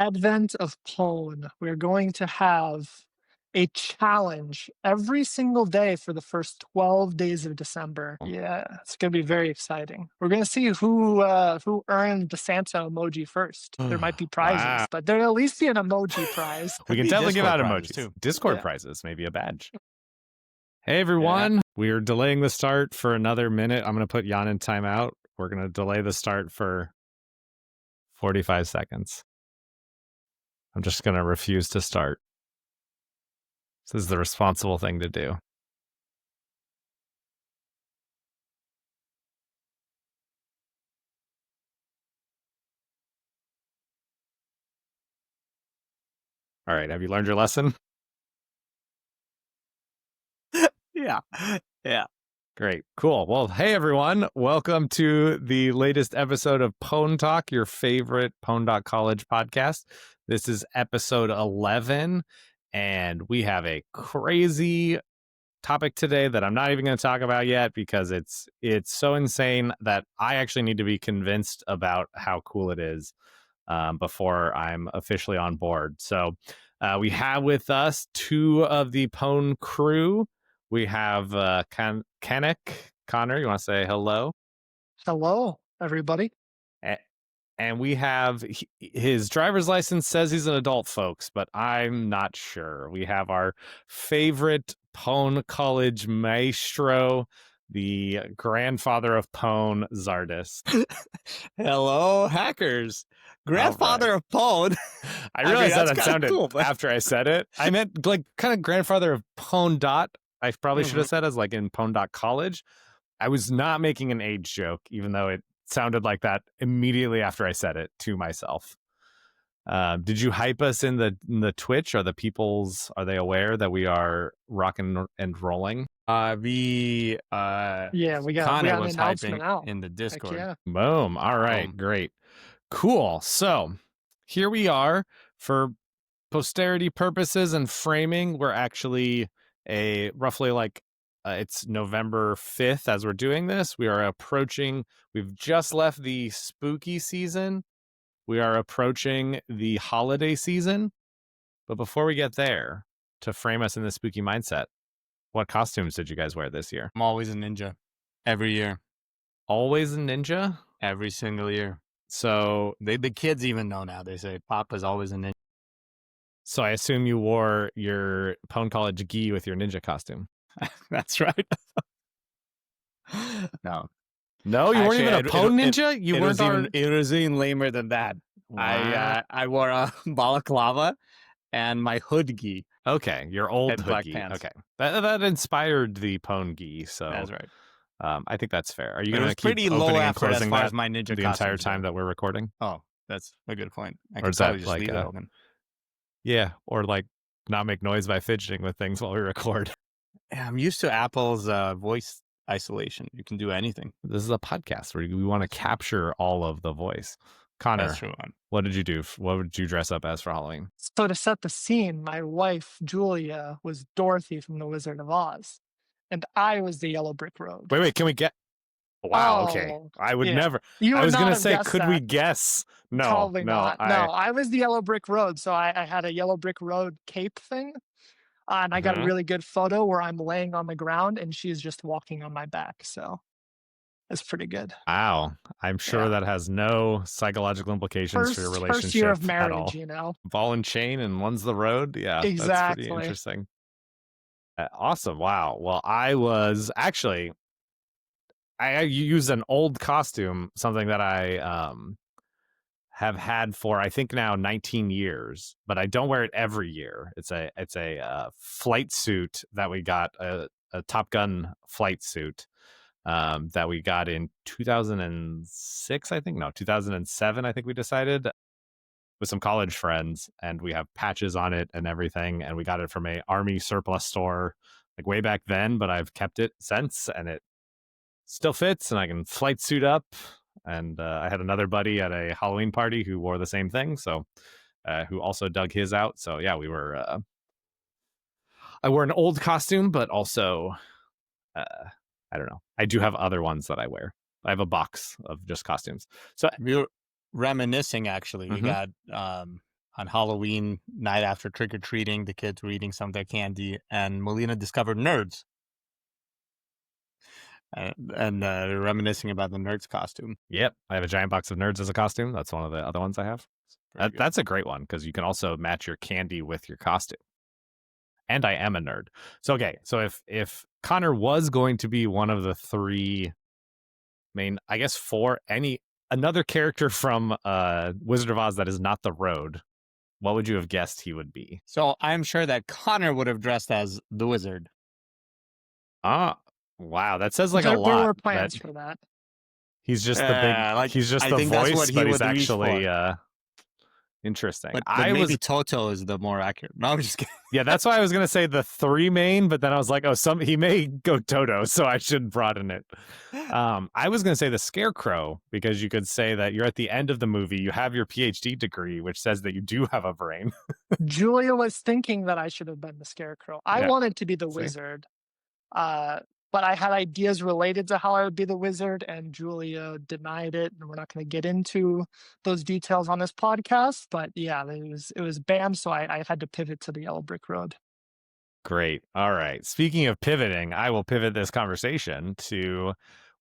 advent of Pwn, we're going to have a challenge every single day for the first 12 days of December. Yeah, it's going to be very exciting. We're going to see who earned the Santa emoji first. There might be prizes, Wow. but there'll at least be an emoji prize. We can definitely give Discord out prizes, emojis too. Discord Yeah. prizes, maybe a badge. Hey everyone, we're delaying the start for another minute. I'm going to put Jan in timeout. We're going to delay the start for 45 seconds. I'm just going to refuse to start. This is the responsible thing to do. All right, have you learned your lesson? Yeah. Great. Cool. Well, hey everyone. Welcome to the latest episode of pwn.talk, your favorite pwn.college podcast. This is episode 11, and we have a crazy topic today that I'm not even going to talk about yet because it's so insane that I actually need to be convinced about how cool it is before I'm officially on board. So we have with us two of the Pwn crew. We have Kenneth. Connor, you want to say hello? Hello, everybody. And we have his driver's license says he's an adult, folks, but I'm not sure. We have our favorite Pwn College maestro, the grandfather of Pwn, Zardis. Hello, hackers. Grandfather of Pwn. I realized that's that sounded cool, but... after I said it. I meant like kind of grandfather of Pwn dot. I probably should have said as like in pwn.college. I was not making an age joke, even though it sounded like that immediately after I said it to myself. Did you hype us in the Twitch? Are they aware that we are rocking and rolling? We got Connor an was announcement hyping out in the Discord. Yeah. Boom. All right, great. Cool. So here we are. For posterity purposes and framing, we're actually roughly like it's November 5th as we're doing this. We've just left the spooky season. We are approaching the holiday season. But before we get there, to frame us in the spooky mindset, what costumes did you guys wear this year? I'm always a ninja. Every year. Always a ninja? Every single year. So the kids even know now. They say Papa's always a ninja. So I assume you wore your Pwn College gi with your ninja costume. That's right. No, you weren't even a Pwn ninja. It was even lamer than that. Wow. I wore a balaclava and my hood gi. Okay, your old and hood black gi. pants. Okay, that inspired the Pwn gi. So that's right. I think that's fair. Are you going to keep pretty opening low and effort closing as far that as my ninja the entire time go. that we're recording? Oh, that's a good point. I Or could is that probably just like leave it open. Yeah, or like not make noise by fidgeting with things while we record. Yeah, I'm used to Apple's voice isolation. You can do anything. This is a podcast where we want to capture all of the voice. Connor, that's true. What did you do? What would you dress up as for Halloween? So to set the scene, my wife, Julia, was Dorothy from The Wizard of Oz, and I was the Yellow Brick Road. Wait, can we get... Wow, okay. I would never... I was going to say, could we guess? No, Probably no. not. No, I was the Yellow Brick Road, so I had a Yellow Brick Road cape thing, and I got a really good photo where I'm laying on the ground, and she's just walking on my back, so... That's pretty good. Wow. I'm sure that has no psychological implications for your relationship. First year of marriage, at all. you know. Ball and chain and one's the road. Yeah, exactly. That's pretty interesting. Awesome. Wow. Well, I was actually, I used an old costume, something that I have had for, I think now 19 years, but I don't wear it every year. It's a flight suit that we got, a Top Gun flight suit. That we got in 2006, 2007, I think we decided with some college friends, and we have patches on it and everything. And we got it from a Army surplus store like way back then, but I've kept it since, and it still fits, and I can flight suit up. And I had another buddy at a Halloween party who wore the same thing, so who also dug his out. So yeah, we were. I wore an old costume, but also. I don't know. I do have other ones that I wear. I have a box of just costumes. So we're reminiscing, actually. We got on Halloween night after trick or treating. The kids were eating some of their candy, and Melina discovered nerds. And they're reminiscing about the nerds costume. Yep, I have a giant box of nerds as a costume. That's one of the other ones I have. That's a great one because you can also match your candy with your costume. And I am a nerd. So okay, so if Connor was going to be one of the three main, I guess another character from Wizard of Oz that is not the road, what would you have guessed he would be? So I'm sure that Connor would have dressed as the wizard. Ah, wow, that says like a There lot. were plans That for that. he's just the big, he's just I the think that's voice, what he but he's would reach actually for. interesting. But I maybe was Toto is the more accurate. No, I'm just kidding. Yeah, that's why I was gonna say the three main, but then I was like, oh, he may go Toto, so I should broaden it. I was gonna say the Scarecrow because you could say that you're at the end of the movie, you have your PhD degree, which says that you do have a brain. Julia was thinking that I should have been the Scarecrow. I Yeah. wanted to be the See? wizard, but I had ideas related to how I would be the wizard, and Julia denied it. And we're not going to get into those details on this podcast. But yeah, it was Bam, so I had to pivot to the Yellow Brick Road. Great. All right. Speaking of pivoting, I will pivot this conversation to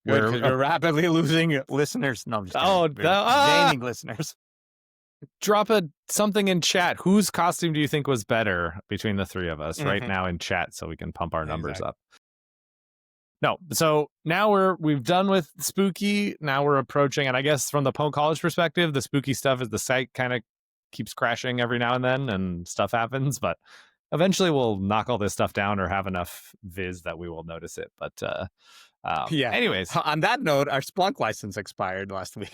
Good, because we're rapidly losing listeners. No, I'm just kidding. Gaining listeners. Drop something in chat. Whose costume do you think was better between the three of us right now in chat so we can pump our numbers up? No, so now we've done with spooky. Now we're approaching, and I guess from the pwn.college perspective, the spooky stuff is the site kind of keeps crashing every now and then, and stuff happens. But eventually, we'll knock all this stuff down or have enough viz that we will notice it. But yeah. Anyways, on that note, our Splunk license expired last week.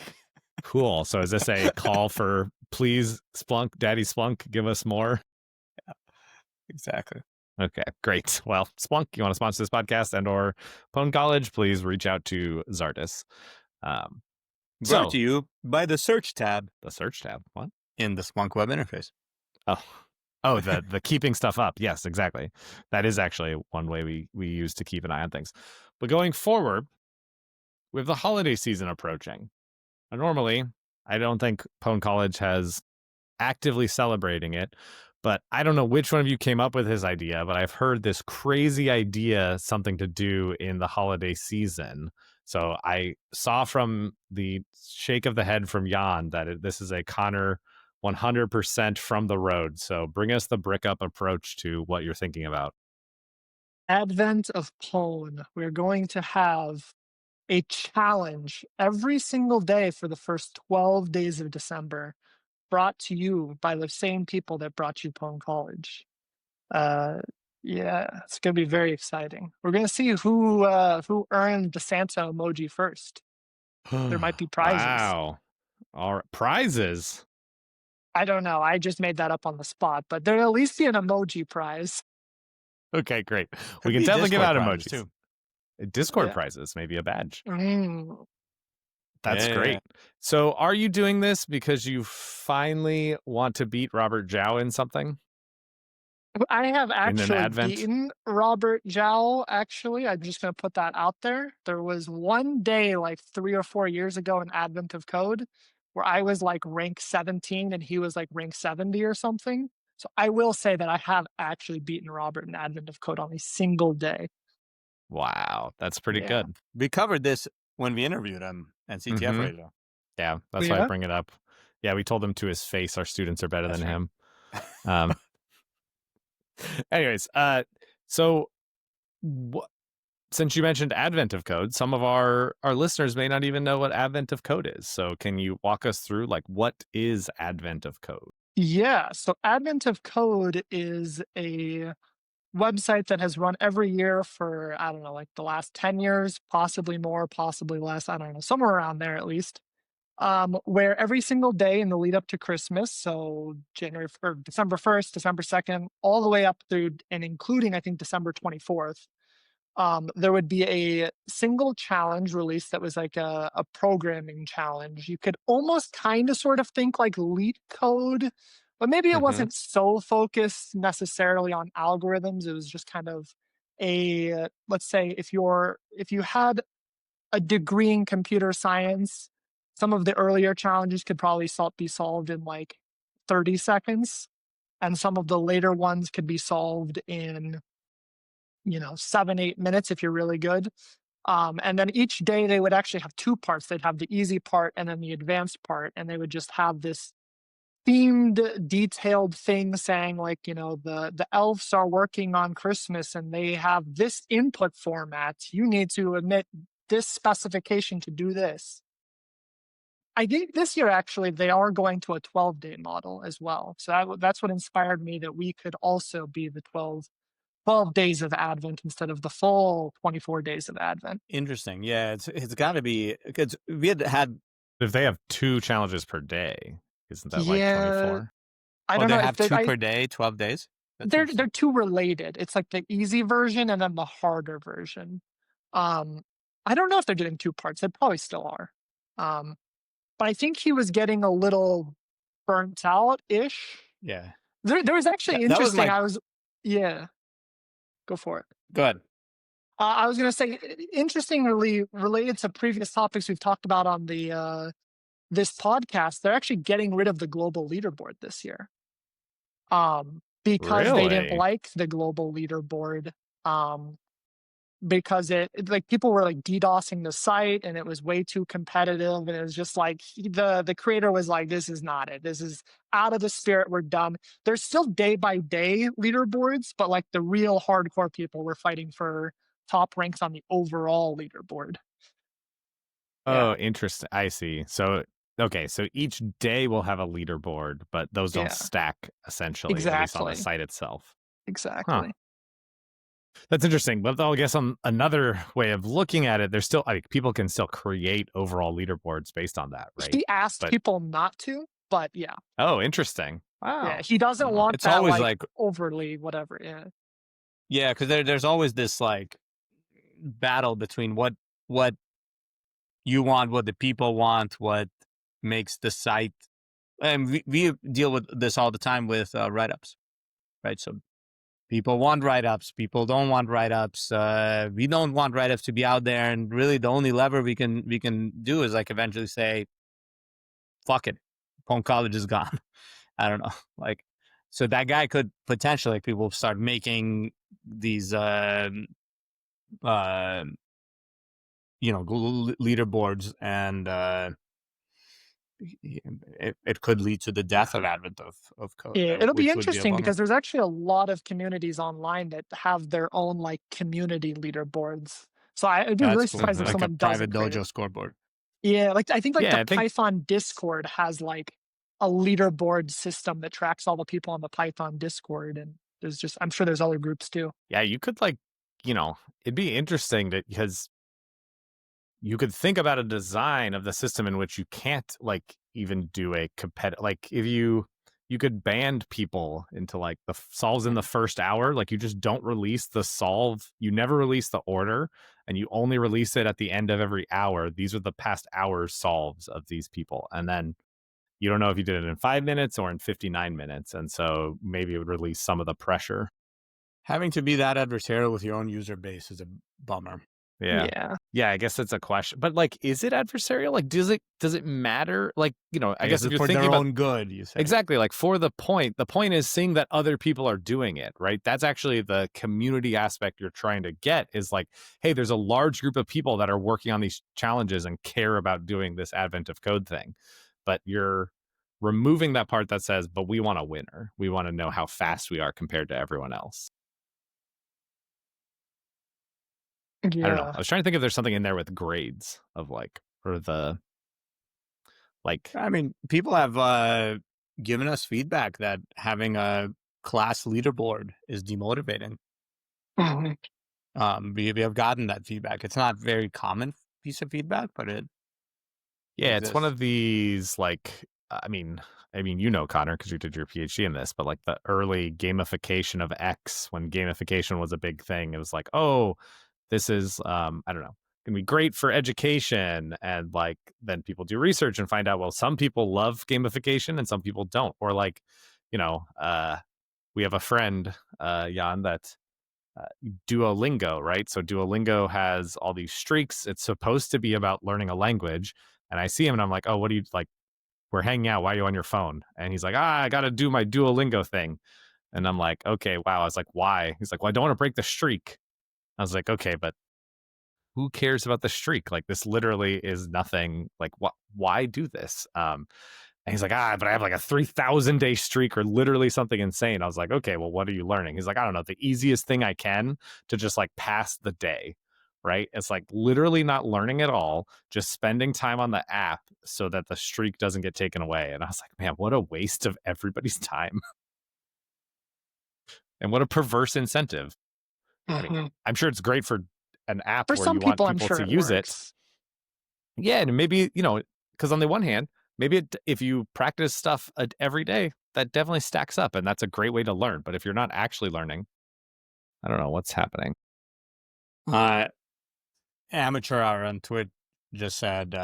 Cool. So is this a call for please Splunk, Daddy Splunk, give us more? Yeah, exactly. Okay, great. Well, Splunk, you want to sponsor this podcast and or pwn.college, please reach out to Zardis. Brought to you by the search tab. The search tab? What? In the Splunk web interface. Oh, the keeping stuff up. Yes, exactly. That is actually one way we use to keep an eye on things. But going forward, with the holiday season approaching, normally, I don't think pwn.college has actively celebrating it, but I don't know which one of you came up with his idea, but I've heard this crazy idea, something to do in the holiday season. So I saw from the shake of the head from Jan that this is a Connor 100% from the road. So bring us the brick up approach to what you're thinking about. Advent of Pwn. We're going to have a challenge every single day for the first 12 days of December, brought to you by the same people that brought you pwn.college. Yeah, it's going to be very exciting. We're going to see who earned the Santa emoji first. There might be prizes. Wow. All right. Prizes? I don't know. I just made that up on the spot, but there'll at least be an emoji prize. Okay, great. We can definitely give out emojis too. Discord prizes, maybe a badge. Mm. That's great. So are you doing this because you finally want to beat Robert Zhao in something? I have actually beaten Robert Zhao, actually. I'm just going to put that out there. There was one day like 3 or 4 years ago in Advent of Code where I was like rank 17 and he was like rank 70 or something. So I will say that I have actually beaten Robert in Advent of Code on a single day. Wow, that's pretty good. We covered this when we interviewed him and CTF Radio. Yeah, that's why I bring it up. Yeah, we told him to his face our students are better than him. Anyways, so since you mentioned Advent of Code, some of our listeners may not even know what Advent of Code is. So can you walk us through like what is Advent of Code? Yeah, so Advent of Code is a website that has run every year for, I don't know, like the last 10 years, possibly more, possibly less, I don't know, somewhere around there at least, where every single day in the lead up to Christmas, so January or December 1st, December 2nd, all the way up through and including, I think, December 24th, there would be a single challenge release that was like a programming challenge. You could almost kind of sort of think like Leet Code, but maybe it wasn't so focused necessarily on algorithms. It was just kind of a, let's say if you had a degree in computer science, some of the earlier challenges could probably be solved in like 30 seconds, and some of the later ones could be solved in 7-8 minutes if you're really good. And then each day they would actually have two parts. They'd have the easy part and then the advanced part, and they would just have this themed, detailed thing saying like, the elves are working on Christmas and they have this input format. You need to emit this specification to do this. I think this year actually they are going to a 12-day model as well. So that's what inspired me that we could also be the 12 days of Advent instead of the full 24 days of Advent. Interesting. Yeah, it's got to be because we had If they have 2 challenges per day, isn't that like Yeah, 24? I oh, don't they know if have two per day, 12 days. That's they're interesting. two related. It's like the easy version and then the harder version. Um, I don't know if they're doing two parts. They probably still are. Um, but I think he was getting a little burnt out ish. Yeah, There was actually that was interesting. my Yeah, go for it. good. I was going to say, interestingly related to previous topics we've talked about on the this podcast, they're actually getting rid of the global leaderboard this year. Because they didn't Really? like the global leaderboard. Um, because like people were like DDoSing the site and it was way too competitive, and it was just like the creator was like, this is not it. This is out of the spirit. We're done. There's still day by day leaderboards, but like the real hardcore people were fighting for top ranks on the overall leaderboard. Yeah, Oh, interesting. I see. So, okay, so each day will have a leaderboard, but those don't yeah, stack essentially, at least on the exactly, site itself. Huh. exactly. That's interesting. But I guess on another way of looking at it, there's still like people can still create overall leaderboards based on that, right? He asked But people not to, but yeah, oh, interesting. yeah, Wow. he doesn't Oh, want It's that always like like overly whatever. yeah, because there's always this like battle between what you want, what the people want, what makes the site. And we deal with this all the time with write-ups, right? So people want write-ups, people don't want write-ups. We don't want write-ups to be out there, and really the only lever we can do is like eventually say, "Fuck it, pwn.college is gone." I don't know, like so that guy could potentially like, people start making these uh, leaderboards, and it could lead to the death of advent of code, Yeah, it'll be which would be a interesting bummer. because there's actually a lot of communities online that have their own like community leaderboards. So I'd be really That's cool, surprised if mhm. like a someone doesn't private create it. dojo scoreboard. Yeah, like I think like Yeah, the I think Python Discord has like a leaderboard system that tracks all the people on the Python Discord, and I'm sure there's other groups too. yeah, you could like, it'd be interesting because you could think about a design of the system in which you can't like even do a competitive, like if you could band people into like the solves in the first hour, like you just don't release the solve, you never release the order, and you only release it at the end of every hour. These are the past hours solves of these people, and then you don't know if you did it in 5 minutes or in 59 minutes, and so maybe it would release some of the pressure. Having to be that adversarial with your own user base is a bummer. Yeah. Yeah. Yeah, I guess that's a question. But like, is it adversarial? Like, does it matter? Like, I I guess guess if it's you're for thinking their about own good, you say. exactly like for the point is seeing that other people are doing it, right? That's actually the community aspect you're trying to get is like, hey, there's a large group of people that are working on these challenges and care about doing this advent of code thing. But you're removing that part that says, but we want a winner. We want to know how fast we are compared to everyone else. I don't know. Yeah. I was trying to think if there's something in there with grades of like, or the like, I mean, people have given us feedback that having a class leaderboard is demotivating. Mhm. We have gotten that feedback. It's not very common piece of feedback, but it yeah, it's one exists. of these like, Connor, because you did your PhD in this, but like the early gamification of X when gamification was a big thing. It was like, oh, this is, I don't know, gonna be great for education, and like then people do research and find out, well, some people love gamification and some people don't, or like, you know, uh, we have a friend, Jan, that Duolingo, right? So Duolingo has all these streaks. It's supposed to be about learning a language. And I see him and I'm like, oh, what do you like? we're hanging out. Why are you on your phone? And he's like, I got to do my Duolingo thing. And I'm like, okay, wow. I was like, why? He's like, well, I don't want to break the streak. I was like, okay, but who cares about the streak? Like, this literally is nothing. Like, why do this? And he's like, but I have like a 3,000 day streak or literally something insane. I was like, okay, well, what are you learning? He's like, I don't know, the easiest thing I can to just like pass the day, right? It's like literally not learning at all, just spending time on the app so that the streak doesn't get taken away. And I was like, man, what a waste of everybody's time. And what a perverse incentive. I mean, Mhm. I'm sure it's great for an app For where some you want people, I'm people sure to it use it. works. Yeah, and maybe, because on the one hand, maybe if you practice stuff every day, that definitely stacks up, and that's a great way to learn. But if you're not actually learning, I don't know what's happening. Amateur hour on Twitch just said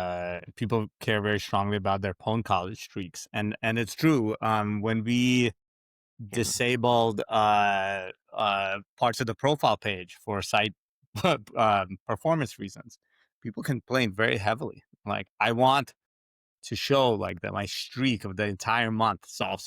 people care very strongly about their pwn.college streaks, and it's true. When we disabled parts of the profile page for site performance reasons, people complained very heavily. Like, I want to show like that my streak of the entire month solve.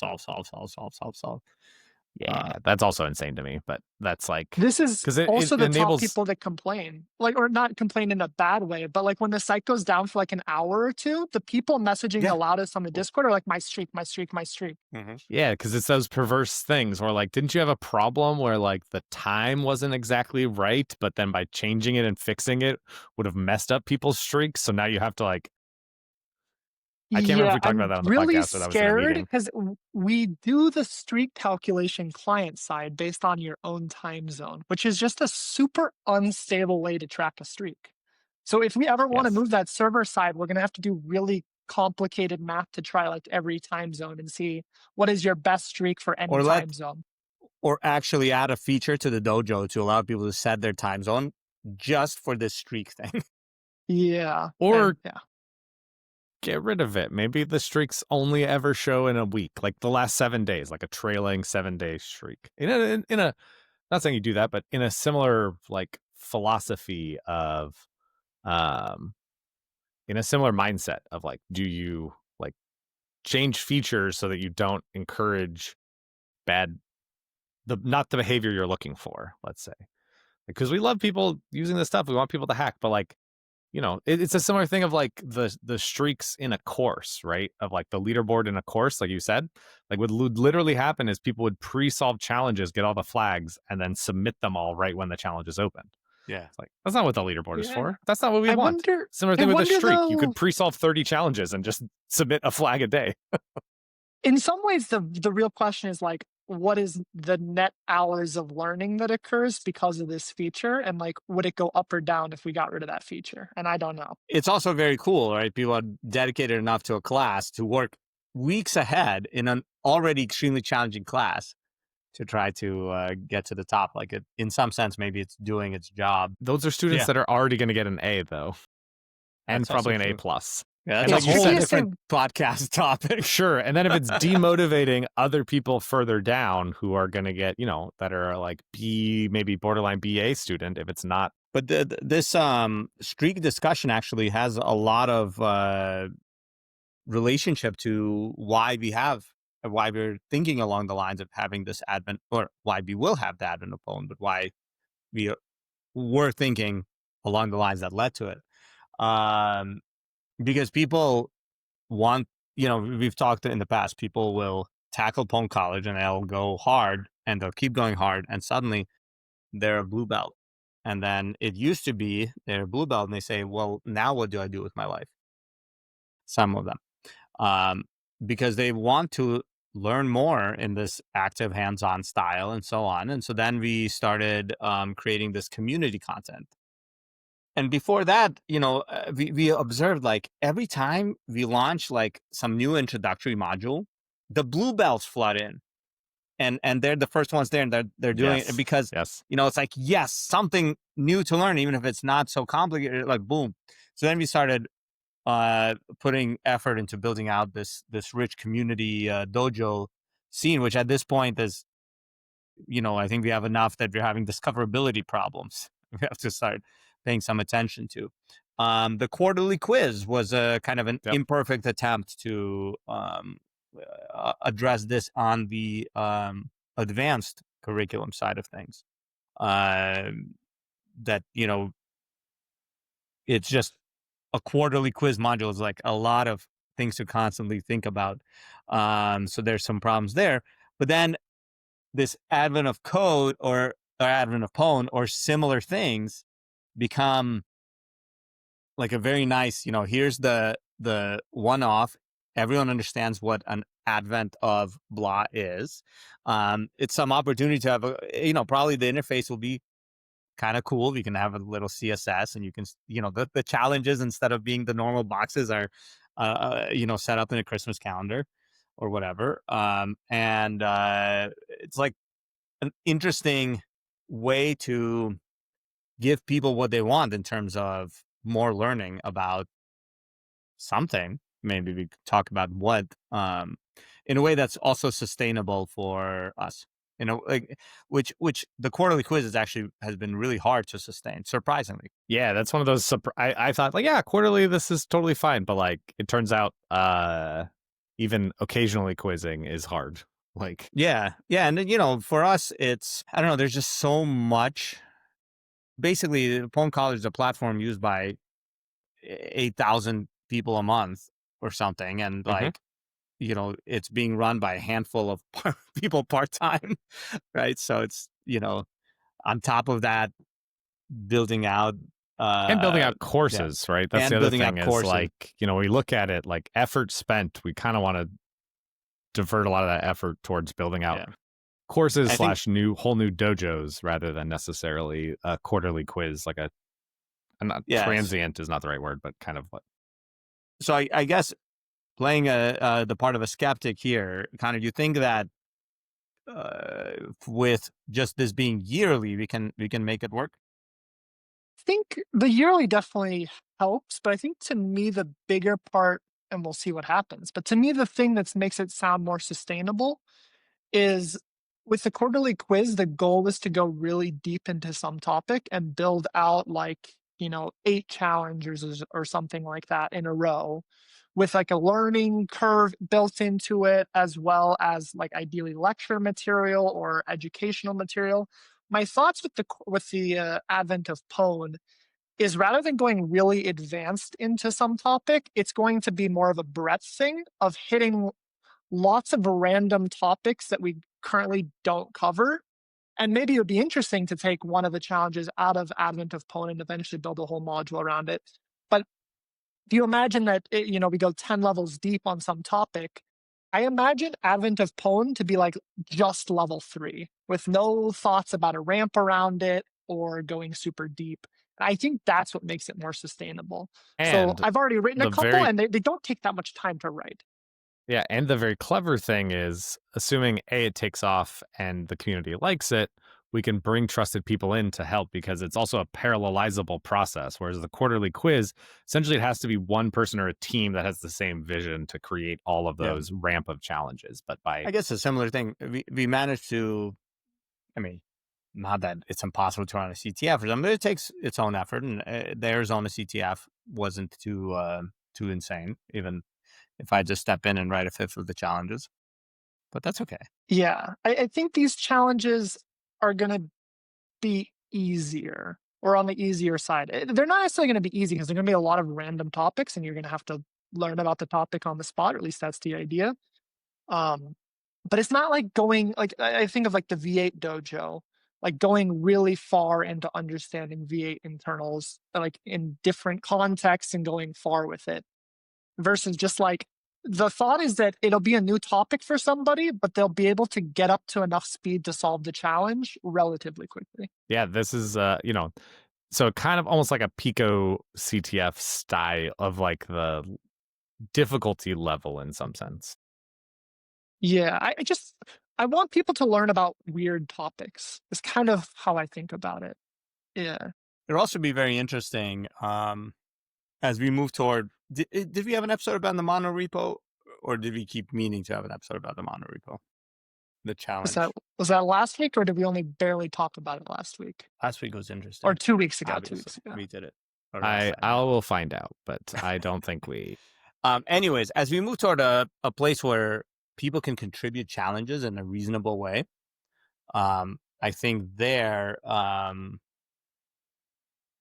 Yeah, that's also insane to me. But that's like This is because it also the top enables. people that complain, like, or not complain in a bad way, but like when the site goes down for like an hour or two, the people messaging the Yeah. loudest on the Discord are like, my streak, my streak, my streak. Mm-hmm. Yeah, because it's those perverse things where like, didn't you have a problem where like the time wasn't exactly right, but then by changing it and fixing it would have messed up people's streaks? So now you have to like. I can't remember if Yeah, we talked about I'm that on the really podcast or that was in a scared meeting. because we do the streak calculation client side based on your own time zone, which is just a super unstable way to track a streak. So if we ever want to Yes. move that server side, we're going to have to do really complicated math to try like every time zone and see what is your best streak for any time zone. Or actually add a feature to the dojo to allow people to set their time zone just for this streak thing. Yeah. Or yeah. get rid of it. Maybe the streaks only ever show in a week, like the last 7 days, like a trailing 7-day streak. In a not saying you do that, but in a similar like philosophy of um in a similar mindset of like, do you like change features so that you don't encourage bad not the behavior you're looking for, let's say. Because we love people using this stuff. We want people to hack, but like, it's a similar thing of like the streaks in a course, right? Of like the leaderboard in a course, like you said. Like what would literally happen is people would pre-solve challenges, get all the flags, and then submit them all right when the challenge is opened. Yeah. It's like, that's not what the leaderboard is Yeah. for. That's not what we I want. wonder Similar I thing with a wonder streak. You though, could pre-solve 30 challenges and just submit a flag a day. in some ways the real question is like, what is the net hours of learning that occurs because of this feature, and like would it go up or down if we got rid of that feature? And I don't know. It's also very cool, right? People are dedicated enough to a class to work weeks ahead in an already extremely challenging class to try to get to the top. Like, in some sense, maybe it's doing its job. Those are students that are already going to get an A though. And That's probably an also A true. plus. Yeah, And that's like a you whole said, different podcast topic. Sure. And then if it's demotivating other people further down who are going to get, that are like B, maybe borderline BA student, if it's not. But this streak discussion actually has a lot of relationship to why we're thinking along the lines of having this advent, or why we will have the advent of phone, but why we were thinking along the lines that led to it. Because people want, we've talked in the past, people will tackle pwn.college and they'll go hard and they'll keep going hard, and suddenly they're a blue belt. And then it used to be they're a blue belt and they say, well, now what do I do with my life? Some of them. Because they want to learn more in this active hands-on style and so on. And so then we started creating this community content. And before that, we observed like every time we launch like some new introductory module, the blue belts flood in, and they're the first ones there, and they're doing it because it's like, yes, something new to learn, even if it's not so complicated. Like, boom. So then we started putting effort into building out this rich community dojo scene, which at this point is, I think we have enough that we're having discoverability problems. We have to start paying some attention to. The quarterly quiz was a kind of an Yep. imperfect attempt to address this on the advanced curriculum side of things. That, it's just a quarterly quiz module is like a lot of things to constantly think about. So there's some problems there. But then this advent of code or advent of pwn or similar things become like a very nice, here's the one-off. Everyone understands what an advent of blah is. It's some opportunity to have probably the interface will be kind of cool. You can have a little CSS, and you can, the challenges, instead of being the normal boxes, are, set up in a Christmas calendar or whatever. And it's like an interesting way to give people what they want in terms of more learning about something. Maybe we could talk about what, in a way that's also sustainable for us. Like which the quarterly quiz has been really hard to sustain, surprisingly. Yeah, that's one of those. I thought like, yeah, quarterly, this is totally fine, but like it turns out, even occasionally quizzing is hard. Like, yeah, and then, for us, it's, I don't know. There's just so much. Basically, pwn.college is a platform used by 8,000 people a month or something, and like, it's being run by a handful of people part-time, right? So it's, on top of that, building out and building out courses, right? That's and the other building out thing is courses. like, we look at it like effort spent. We kind of want to divert a lot of that effort towards building out courses / whole new dojos rather than necessarily a quarterly quiz, like transient is not the right word, but kind of what. So I guess playing the part of a skeptic here, kind of, you think that with just this being yearly, we can make it work? I think the yearly definitely helps, but I think to me the bigger part, and we'll see what happens, but to me the thing that makes it sound more sustainable is with the quarterly quiz, the goal is to go really deep into some topic and build out like, 8 challenges or something like that in a row with like a learning curve built into it, as well as like ideally lecture material or educational material. My thoughts with the advent of pwn is rather than going really advanced into some topic, it's going to be more of a breadth thing of hitting lots of random topics that we currently don't cover. And maybe it would be interesting to take one of the challenges out of advent of pwn and eventually build a whole module around it. But if you imagine that we go 10 levels deep on some topic, I imagine advent of pwn to be like just level 3 with no thoughts about a ramp around it or going super deep. I think that's what makes it more sustainable. So And I've already written a couple, and they don't take that much time to write. Yeah, and the very clever thing is, assuming it takes off and the community likes it, we can bring trusted people in to help, because it's also a parallelizable process. Whereas the quarterly quiz, essentially it has to be one person or a team that has the same vision to create all of those ramp of challenges. But I guess a similar thing, we managed to, I mean, not that it's impossible to run a CTF or something, but it takes its own effort. And the Arizona CTF wasn't too insane, even if I just step in and write a fifth of the challenges. But that's okay. Yeah, I think these challenges are going to be easier, or on the easier side. They're not necessarily going to be easy because they're going to be a lot of random topics, and you're going to have to learn about the topic on the spot, or at least that's the idea. But it's not like going, like, I think of like the V8 dojo, like going really far into understanding V8 internals, like in different contexts and going far with it, versus just like, the thought is that it'll be a new topic for somebody, but they'll be able to get up to enough speed to solve the challenge relatively quickly. Yeah, this is, so kind of almost like a Pico CTF style of like the difficulty level in some sense. Yeah, I want people to learn about weird topics. It's kind of how I think about it. Yeah. It'll also be very interesting as we move toward. Did we have an episode about the monorepo, or did we keep meaning to have an episode about the monorepo? The challenge. Was that last week, or did we only barely talk about it last week? Last week was interesting. Or 2 weeks ago. Obviously, 2 weeks ago. we did it. harass that. I will find out, but I don't think we. Anyways, as we move toward a place where people can contribute challenges in a reasonable way, I think there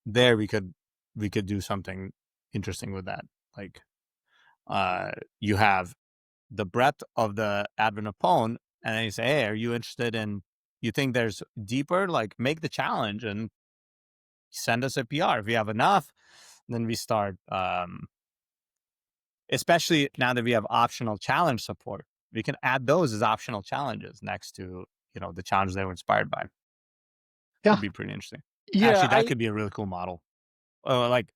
we could do something interesting with that. Like, you have the breadth of the advent of Pwn, and then you say, hey, are you interested in? You think there's deeper? Like, make the challenge and send us a PR. If we have enough, then we start. Especially now that we have optional challenge support, we can add those as optional challenges next to the challenge they were inspired by. Yeah. It'd be pretty interesting. Yeah, Actually, that could be a really cool model. Like,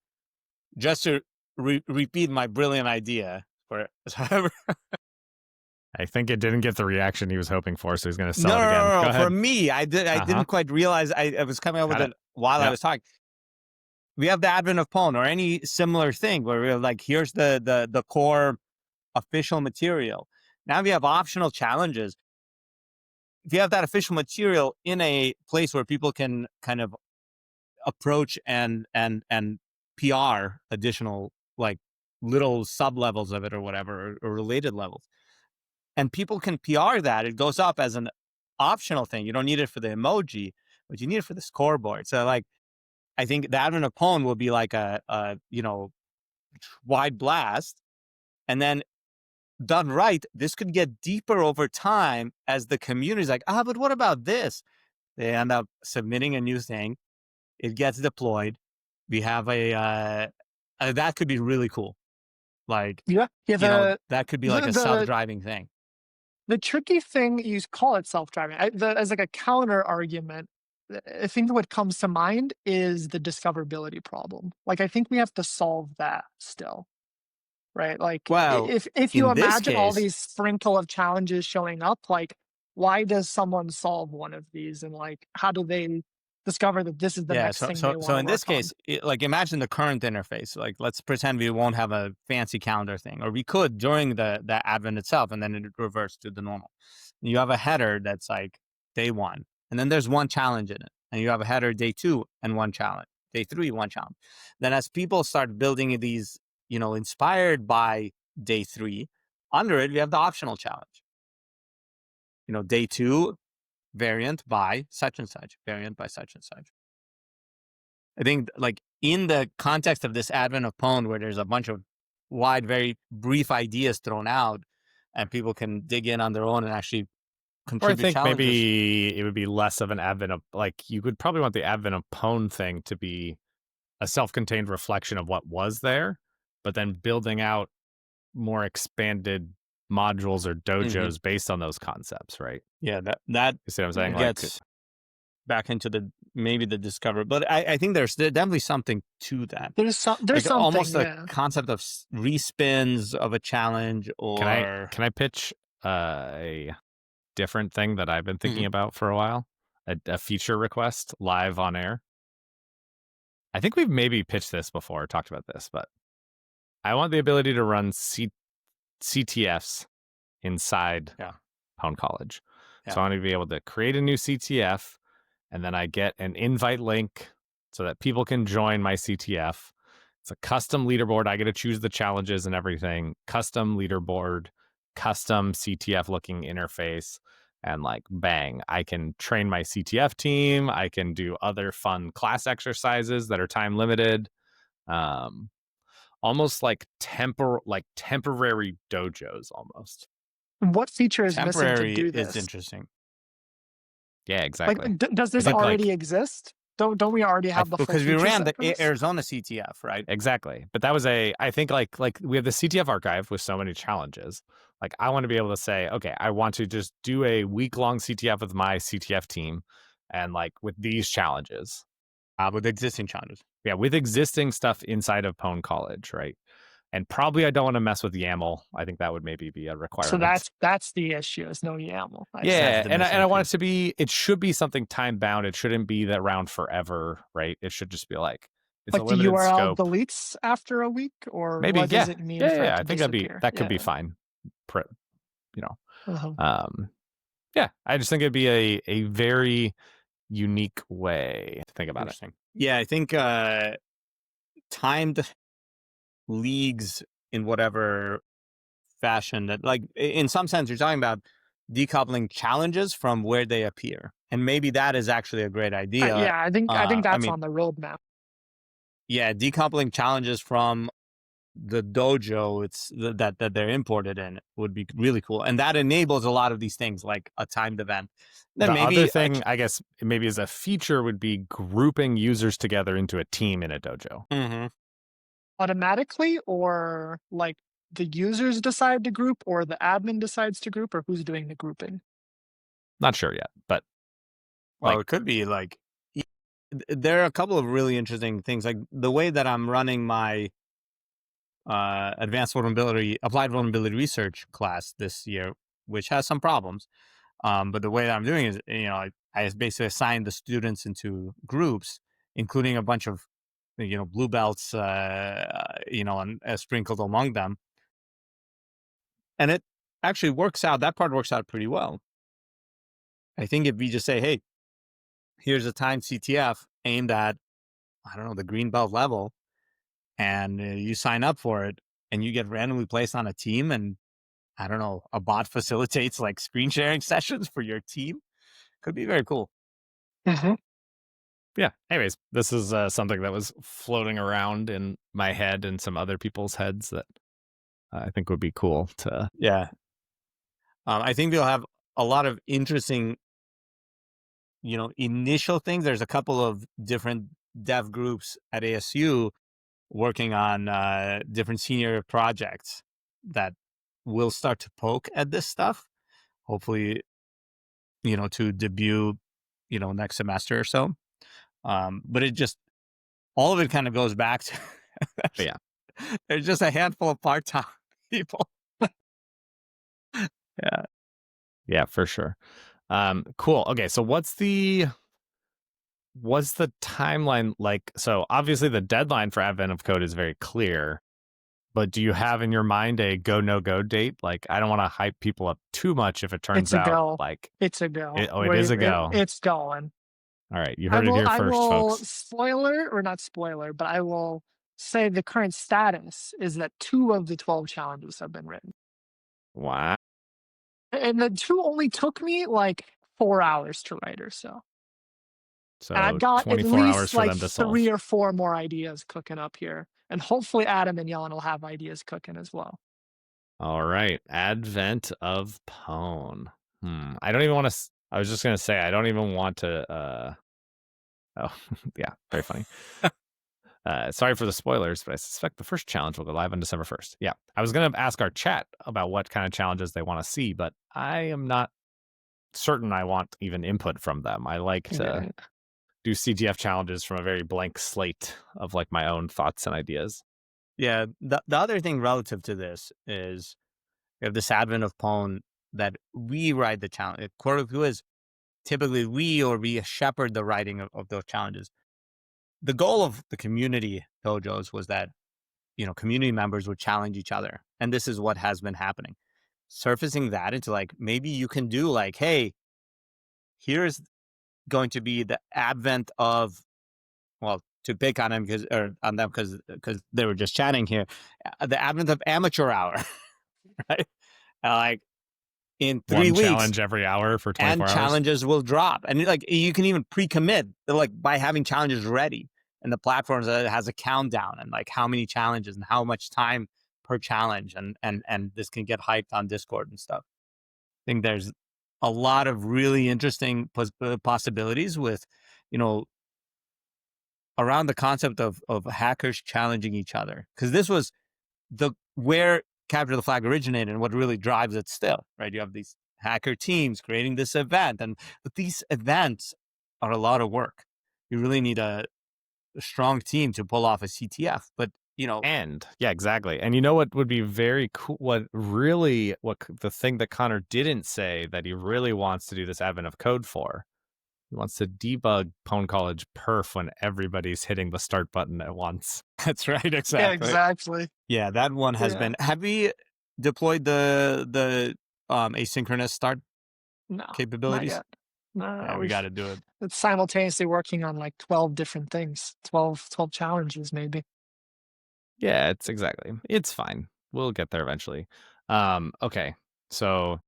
just to repeat my brilliant idea for however. I think it didn't get the reaction he was hoping for, so he's going to sell it again. No. Go ahead. For me, I didn't quite realize I was coming up with it while I was talking. We have the advent of Pwn or any similar thing where we're like, here's the core official material. Now we have optional challenges. If you have that official material in a place where people can kind of approach and PR additional, like, little sub levels of it or whatever, or related levels, and people can PR that, it goes up as an optional thing. You don't need it for the emoji, but you need it for the scoreboard. So, like, I think the advent of Pwn will be like a wide blast, and then done right, this could get deeper over time as the community is like, but what about this? They end up submitting a new thing. It gets deployed. We have that could be really cool. Like, that could be like a self-driving thing. The tricky thing, you call it self-driving, as like a counter argument, I think what comes to mind is the discoverability problem. Like, I think we have to solve that still. Right? Like, well, if you imagine all these sprinkle of challenges showing up, like, why does someone solve one of these, and like, how do they discover that this is the next thing they want to work on? So in this case, like, imagine the current interface. Like, let's pretend we won't have a fancy calendar thing, or we could during the advent itself, and then it reverts to the normal. You have a header that's like day 1, and then there's one challenge in it, and you have a header day 2 and one challenge, day 3 one challenge. Then as people start building these, inspired by day 3, under it, we have the optional challenge. Day 2, variant by such and such, variant by such and such. I think, like, in the context of this advent of Pwn, where there's a bunch of wide, very brief ideas thrown out, and people can dig in on their own and actually contribute. Or I think challenges. Maybe it would be less of an advent of, like, you would probably want the advent of Pwn thing to be a self-contained reflection of what was there, but then building out more expanded modules or dojos based on those concepts, right? Yeah, that you see what I'm saying? Gets back into maybe the discover, but I think there's definitely something to that. There's something, almost a concept of respins of a challenge. Or can I pitch a different thing that I've been thinking about for a while? A feature request live on air. I think we've maybe pitched this before, talked about this, but I want the ability to run CTFs inside Pwn College. Yeah. So I want to be able to create a new CTF, and then I get an invite link so that people can join my CTF. It's a custom leaderboard. I get to choose the challenges and everything. Custom leaderboard, custom CTF looking interface. And like, bang, I can train my CTF team. I can do other fun class exercises that are time limited. Almost like temporary dojos almost. What feature is missing to do this? Is interesting. Yeah, exactly. Like, does this already exist? Don't we already have the full because we ran the Arizona CTF, right? Exactly. But that was I think like we have the CTF archive with so many challenges. Like, I want to be able to say, okay, I want to just do a week-long CTF with my CTF team, and like with these challenges. With existing challenges. Yeah, with existing stuff inside of Pwn College, right? And probably I don't want to mess with YAML. I think that would maybe be a requirement. So that's the issue. Is no YAML. And I want it to be. It should be something time bound. It shouldn't be that around forever, right? It should just be like it's like a limited the URL scope. deletes after a week, or maybe. What does it mean? Yeah. I think that could be fine. I just think it'd be a very unique way to think about it. Yeah, I think timed leagues in whatever fashion that, like, in some sense, you're talking about decoupling challenges from where they appear. And maybe that is actually a great idea. Yeah, I think I that's mean, on the roadmap. yeah, decoupling challenges from the dojo that they're imported in would be really cool. And that enables a lot of these things like a timed event. Then The other maybe thing, I guess, maybe as a feature would be grouping users together into a team in a dojo. Mhm. Automatically, or like the users decide to group, or the admin decides to group, or who's doing the grouping? Not sure yet, but Well, like, it could be like there are a couple of really interesting things. Like the way that I'm running my applied vulnerability research class this year, which has some problems. But the way that I'm doing is, I basically assign the students into groups, including a bunch of, blue belts, and sprinkled among them. And it actually works out. That part works out pretty well. I think if we just say, hey, here's a timed CTF aimed at, I don't know, the green belt level, and you sign up for it, and you get randomly placed on a team, and I don't know, a bot facilitates like screen sharing sessions for your team. Could be very cool. Mhm. yeah. Anyways, this is something that was floating around in my head and some other people's heads that I think would be cool to. Yeah. I think we'll have a lot of interesting, initial things. There's a couple of different dev groups at ASU working on different senior projects that will start to poke at this stuff. Hopefully, to debut, next semester or so. But it just, all of it kind of goes back to But yeah, there's just a handful of part-time people. Yeah. yeah, for sure. Cool. Okay, so what's the timeline like? So obviously the deadline for Advent of Code is very clear, but do you have in your mind a go no go date? Like, I don't want to hype people up too much if it turns It's a out go. like It's a go. it is a go. It's going. All right, you heard it here I first, will folks. spoiler, or not spoiler, but I will say the current status is that 2 of the 12 challenges have been written. Wow. And the 2 only took me like 4 hours to write or so. And I've So got at 24 hours least for like them to 3 solve. or 4 more ideas cooking up here. And hopefully Adam and Jan will have ideas cooking as well. All right, Advent of Pwn. I don't even want to. I was just gonna say I don't even want to. Oh, yeah, very funny. Sorry for the spoilers, but I suspect the first challenge will go live on December 1st. Yeah, I was gonna ask our chat about what kind of challenges they want to see, but I am not certain I want even input from them. I like to Yeah. do CTF challenges from a very blank slate of like my own thoughts and ideas. Yeah. The other thing relative to this is we have this advent of Pwn that we write the challenge. Core of who is typically we shepherd the writing of those challenges. The goal of the community dojos was that, community members would challenge each other. And this is what has been happening. Surfacing that into like, maybe you can do like, hey, here's going to be the advent of, well, to pick on them because they were just chatting here, the advent of amateur hour, right? Like in 3 One weeks, challenge every hour for and 24 hours. challenges will drop, and like you can even pre-commit, like by having challenges ready, and the platforms has a countdown and like how many challenges and how much time per challenge, and this can get hyped on Discord and stuff. I think there's a lot of really interesting possibilities with, you know, around the concept of hackers challenging each other, because this was the where Capture the Flag originated and what really drives it still, right? You have these hacker teams creating this event, but these events are a lot of work. You really need a strong team to pull off a CTF, but And yeah, exactly. And you know what would be very cool? What the thing that Connor didn't say that he really wants to do this Advent of Code for? He wants to debug pwn.college perf when everybody's hitting the start button at once. that's right, Yeah, exactly. exactly. Yeah, that one has Yeah. been. Have we deployed the asynchronous start No, not capabilities? yet. No, Yeah, we got to do it. it's simultaneously working on like 12 different things, 12 challenges maybe. Yeah, it's fine. We'll get there eventually. Okay. So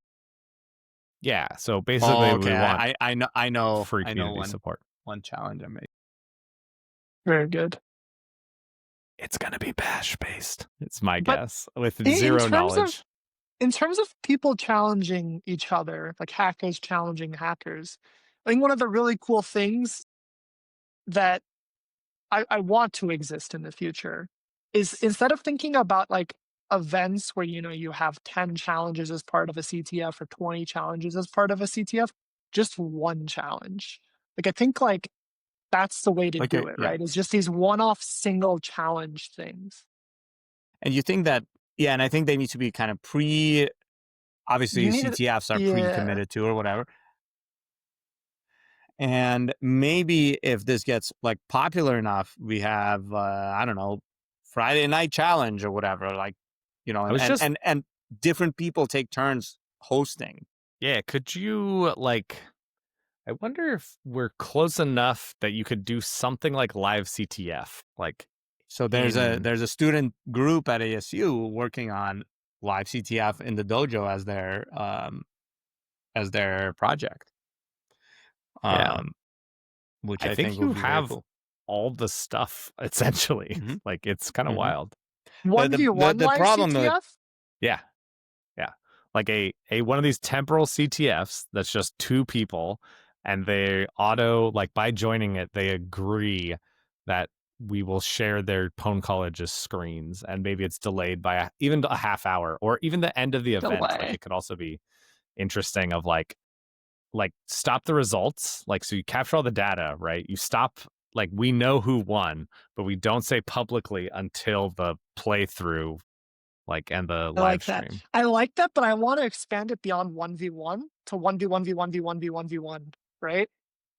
yeah, so Oh, basically okay. we want free I know community support. one challenge I made. Very good. It's gonna be bash based. It's my But guess with in zero terms of knowledge. people challenging each other, like hackers challenging hackers, I think one of the really cool things that I want to exist in the future is instead of thinking about like events where you have 10 challenges as part of a CTF or 20 challenges as part of a CTF, just one challenge. Like I think like that's the way to Like do it, yeah. right? It's just these one-off single challenge things. And you think that and I think they need to be kind of obviously You need to, CTFs are yeah, pre-committed to or whatever. And maybe if this gets like popular enough, we have I don't know, Friday night challenge or whatever, like I was just and different people take turns hosting. yeah, could you like I wonder if we're close enough that you could do something like live CTF, like So in there's a student group at ASU working on live CTF in the dojo as their project, yeah. um, which I I think think will you be very have cool. all the stuff essentially. Hmm. Like it's kind of Hmm. wild. 1v1 The live problem with CTF? Yeah. Yeah. Like a one of these temporal CTFs that's just two people and they auto like by joining it they agree that we will share their pwn.college's screens and maybe it's delayed by even a half hour or even the end of the event. Like Delay. it could also be interesting of like stop the results, like so you capture all the data, right? You stop, like we know who won but we don't say publicly until the playthrough, like, and the I live like that. stream. I like that, but I want to expand it beyond 1v1 to 1v1v1v1v1v1, right?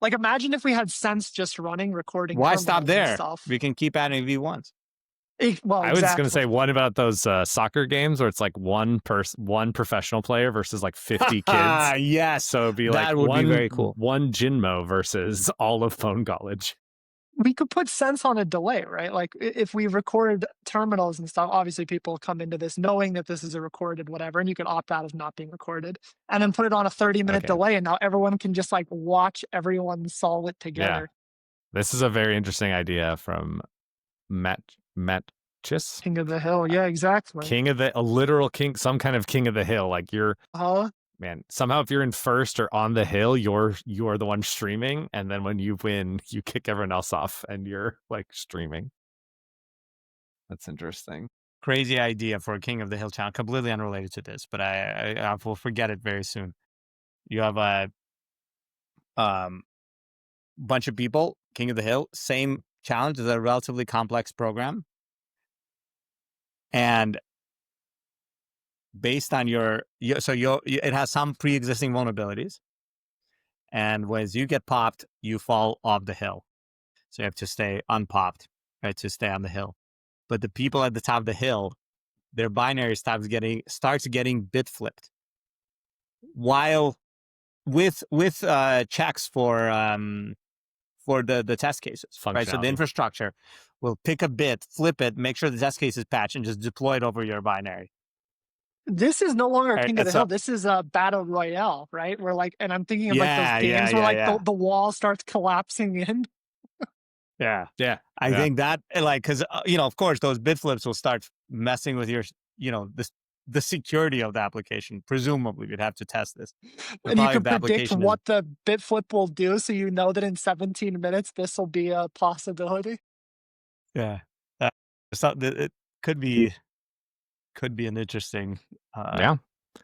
Like imagine if we had Sense just running, recording Why stop terminals and there? stuff. We can keep adding V1s. Well, I was gonna say, exactly. what about those soccer games where it's like one professional player versus like 50 kids? Yes, So it'd be like that would be one very cool. Jinmo versus all of Phone College. We could put Sense on a delay, right? Like if we record terminals and stuff, obviously people come into this knowing that this is a recorded whatever, and you can opt out of not being recorded, and then put it on a 30-minute Okay, delay, and now everyone can just like watch everyone solve it yeah, together. this is a very interesting idea from Matt Chiss, King of the Hill. Yeah, exactly. king of a literal king, some kind of king of the hill. Like you're Huh? man, somehow if you're in first or on the hill, you're the one streaming, and then when you win, you kick everyone else off, and you're like streaming. That's interesting. Crazy idea for a King of the Hill challenge, completely unrelated to this, but I will forget it very soon. You have a bunch of people, King of the Hill, same challenge, is a relatively complex program, and based on it has some pre-existing vulnerabilities, and as you get popped, you fall off the hill, so you have to stay unpopped, right, to stay on the hill. But the people at the top of the hill, their binary starts getting bit flipped, while with checks for the test cases, right? So the Functionality. infrastructure will pick a bit, flip it, make sure the test case is patched, and just deploy it over your binary. This is no longer Right? King of And the so Hill. This is a battle royale, right? Where like, and I'm thinking of like those games where like yeah. the wall starts collapsing in. Yeah. Yeah, I think that, like, because of course, those bit flips will start messing with your, the security of the application. Presumably, we'd have to test this. But And you probably if can the predict application is, what the bit flip will do, so you know that in 17 minutes this will be a possibility. yeah, so it could be an interesting yeah.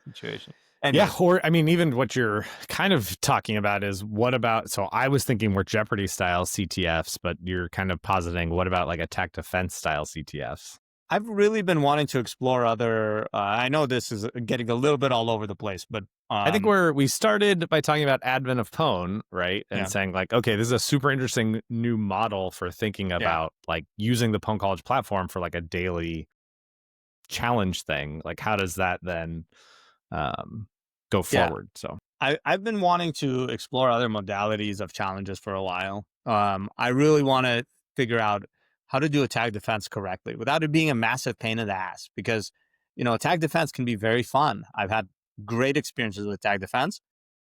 situation. Yeah, Anyways, or I mean, even what you're kind of talking about is what about? So I was thinking more Jeopardy style CTFs, but you're kind of positing what about like attack defense style CTFs? I've really been wanting to explore other. I know this is getting a little bit all over the place, but I think we started by talking about advent of Pwn, right, and yeah, saying like, okay, this is a super interesting new model for thinking yeah, about like using the Pwn College platform for like a daily challenge thing. Like, how does that then go yeah. forward? So I've been wanting to explore other modalities of challenges for a while. I really want to figure out how to do attack defense correctly without it being a massive pain in the ass. Because, attack defense can be very fun. I've had great experiences with attack defense,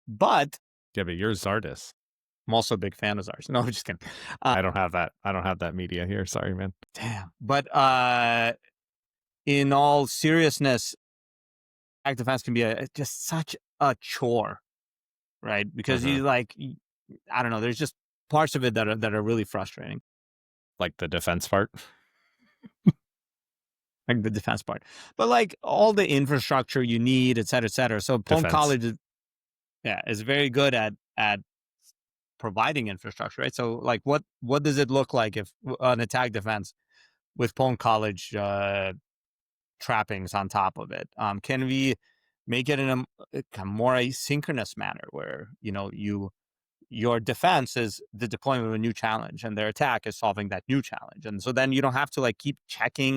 but Yeah, but you're Zardis. I'm also a big fan of ours. No, I'm just kidding. I don't have that media here. Sorry, man. Damn. But in all seriousness, attack defense can be just such a chore, right? Because I don't know, there's just parts of it that are really frustrating. Like the defense part. Like the defense part, but like all the infrastructure you need, et cetera, et cetera. So pwn.college is very good at providing infrastructure, right? So like what does it look like if an attack defense with pwn.college trappings on top of it? Can we make it in a more asynchronous manner where your defense is the deployment of a new challenge and their attack is solving that new challenge, and so then you don't have to like keep checking.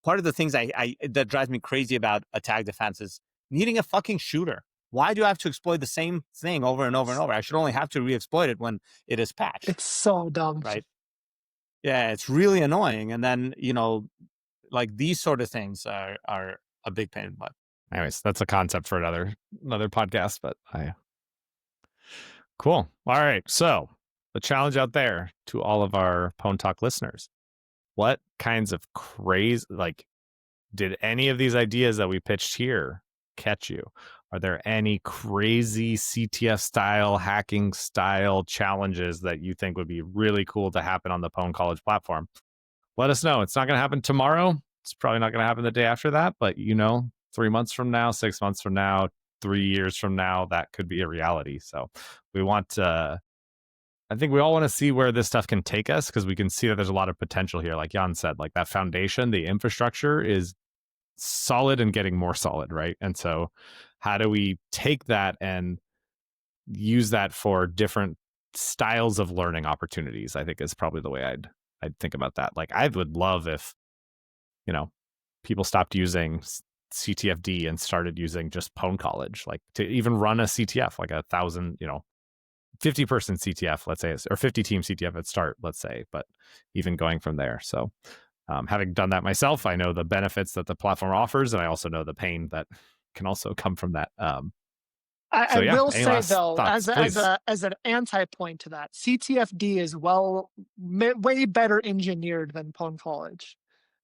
Part of the things that drives me crazy about attack defense is needing a fucking shooter. Why do I have to exploit the same thing over and over and over? I should only have to re-exploit it when it is patched. It's so dumb. Right? Yeah, it's really annoying. And then, like these sort of things are a big pain in the butt. Anyways, that's a concept for another podcast, but cool. All right. So the challenge out there to all of our Pwn Talk listeners. What kinds of did any of these ideas that we pitched here catch you? Are there any crazy CTF style, hacking style challenges that you think would be really cool to happen on the Pwn College platform? Let us know. It's not going to happen tomorrow. It's probably not going to happen the day after that, but 3 months from now, 6 months from now, 3 years from now, that could be a reality. So we want I think we all want to see where this stuff can take us, because we can see that there's a lot of potential here. Like Jan said, like that foundation, the infrastructure is solid and getting more solid, right? And so how do we take that and use that for different styles of learning opportunities? I think is probably the way I'd think about that. Like I would love if, people stopped using CTFD and started using just Pwn College, like to even run a CTF, like 1,000, 50-person CTF, let's say, or 50-team CTF at start, let's say, but even going from there. So having done that myself, I know the benefits that the platform offers, and I also know the pain that can also come from that. I will say though, thoughts, as an anti-point to that, CTFD is way better engineered than Pwn College,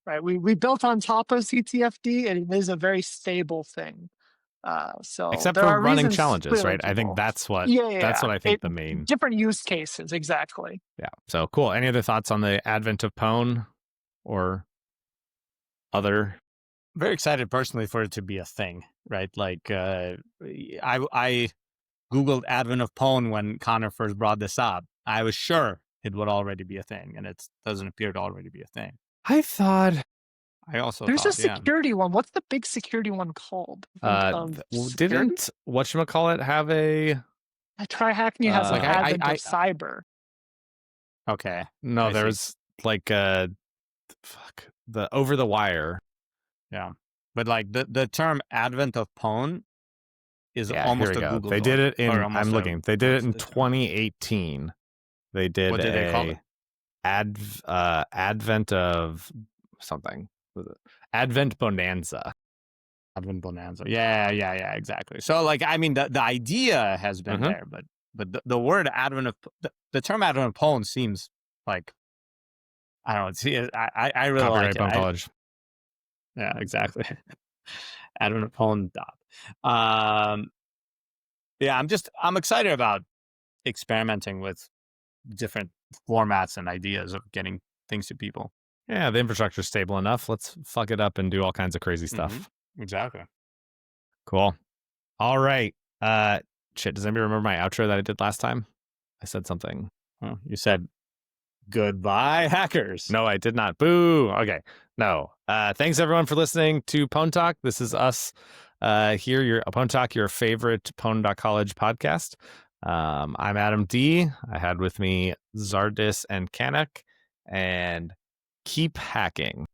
right? We built on top of CTFD, and it is a very stable thing. So except there for are running reasons clearly, right? people, I think that's what that's what I think the main different use cases, exactly. Yeah. So cool. Any other thoughts on the advent of Pwn or other? Very excited personally for it to be a thing, right? Like I Googled advent of Pwn when Connor first brought this up. I was sure it would already be a thing, and it doesn't appear to already be a thing. I also there's thought, a security one. What's the big security one called? Didn't whatchamacallit have a TryHackney has an advent of cyber. Okay. No, there's like the over the wire. Yeah. But like the term advent of Pwn is almost a Google. They did it in I'm looking. They did it in 2018. They did what did they call it? Advent of something. Advent Bonanza. Advent Bonanza. Yeah, exactly. So like, I mean, the idea has been there, but the word advent of the term advent of Pwn seems like, I don't know. See, I really Copyright like it. College. Yeah, exactly. Advent of Pwn. Yeah, I'm excited about experimenting with different formats and ideas of getting things to people. Yeah, the infrastructure's stable enough. Let's fuck it up and do all kinds of crazy stuff. Mm-hmm. Exactly. Cool. All right. Shit, does anybody remember my outro that I did last time? I said something. Oh, you said goodbye, hackers. No, I did not. Boo. Okay. No. Thanks everyone for listening to Pwn Talk. This is us here, your Pwn Talk, your favorite pwn.college podcast. I'm Adam D. I had with me Zardis and Kanak, and keep hacking.